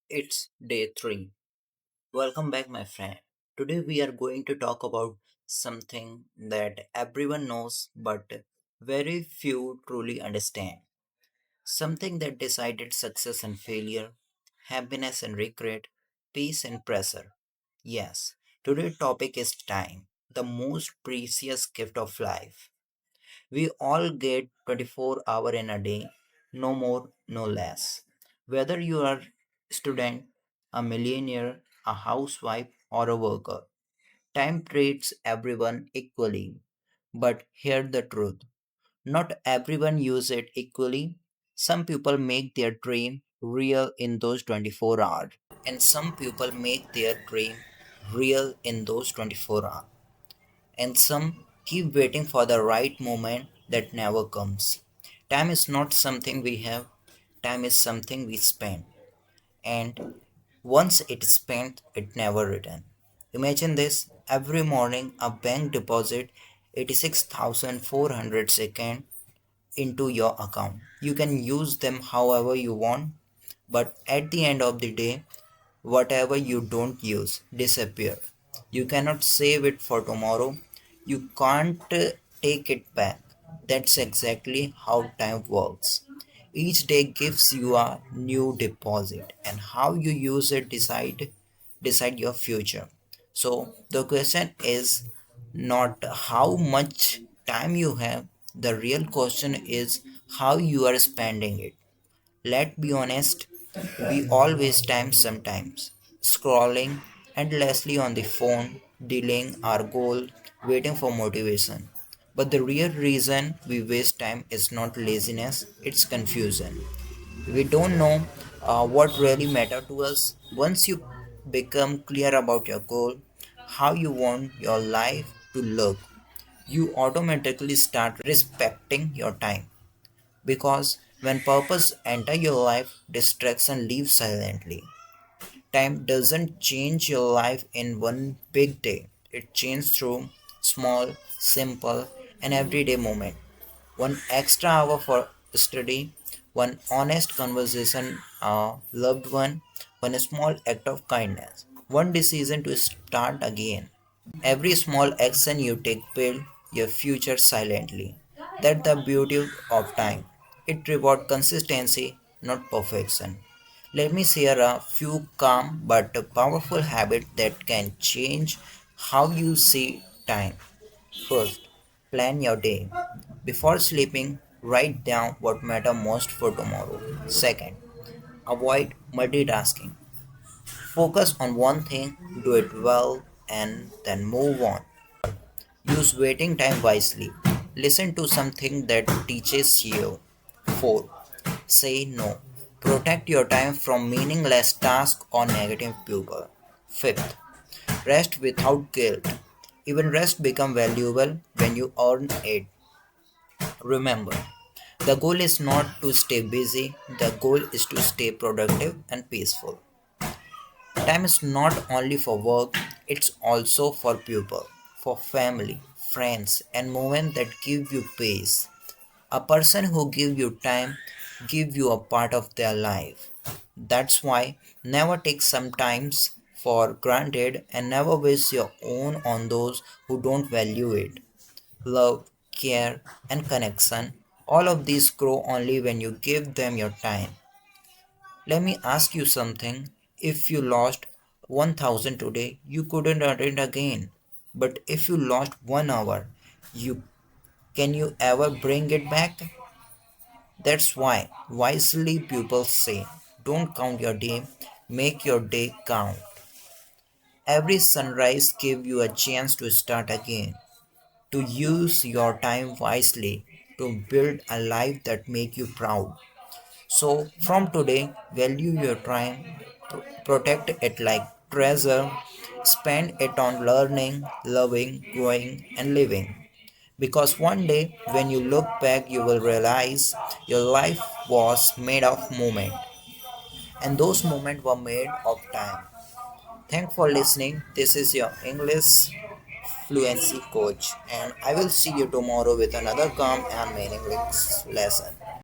It's day 3. Welcome back, my friend. Today we are going to talk about something that everyone knows but very few truly understand. Something that decided success and failure, happiness and regret, peace and pressure. Yes, today's topic is time, the most precious gift of life. We all get 24 hours in a day, no more, no less. Whether you are student, a millionaire, a housewife or a worker, time treats everyone equally. But hear the truth. Not everyone use it equally. Some people make their dream real in those 24 hours and some people make their dream real in those 24 hours and some keep waiting for the right moment that never comes. Time is not something we have, time is something we spend, and once it's spent, it never returns. Imagine this every morning a bank deposit 86,400 seconds into your account. You can use them however you want, but at the end of the day, whatever you don't use disappear. You cannot save it for tomorrow. You can't take it back. That's exactly how time works. Each day gives you a new deposit, and how you use it decide your future. So the question is not how much time you have. The real question is how you are spending it. Let's be honest, we all waste time sometimes, scrolling endlessly on the phone, delaying our goal, waiting for motivation. But the real reason we waste time is not laziness, it's confusion. We don't know what really matters to us. Once you become clear about your goal, how you want your life to look, you automatically start respecting your time. Because when purpose enter your life, distraction leaves silently. Time doesn't change your life in one big day. It changes through small, simple, and everyday moment. One extra hour for study, one honest conversation, a loved one small act of kindness, one decision to start again. Every small action you take build your future silently. That's the beauty of time. It rewards consistency, not perfection. Let me share a few calm but powerful habits that can change how you see time. First, plan your day. Before sleeping, write down what matter most for tomorrow. Second, avoid multitasking. Focus on one thing, do it well, and then move on. Use waiting time wisely. Listen to something that teaches you. 4. Say no. Protect your time from meaningless tasks or negative people. 5th. Rest without guilt. Even rest becomes valuable when you earn it. Remember, the goal is not to stay busy, the goal is to stay productive and peaceful. Time is not only for work, it's also for people, for family, friends, and moments that give you peace. A person who gives you time give you a part of their life. That's why never take some times for granted and never waste your own on those who don't value it. Love, care, and connection, all of these grow only when you give them your time. Let me ask you something. If you lost 1000 today, you couldn't earn it again. But if you lost 1 hour, you can you ever bring it back? That's why wisely people say, don't count your day, make your day count. Every sunrise gives you a chance to start again, to use your time wisely, to build a life that make you proud. So from today, value your time, protect it like treasure, spend it on learning, loving, growing, and living. Because one day, when you look back, you will realize your life was made of moments, and those moments were made of time. Thanks for listening. This is your English fluency coach, and I will see you tomorrow with another calm and meaningless lesson.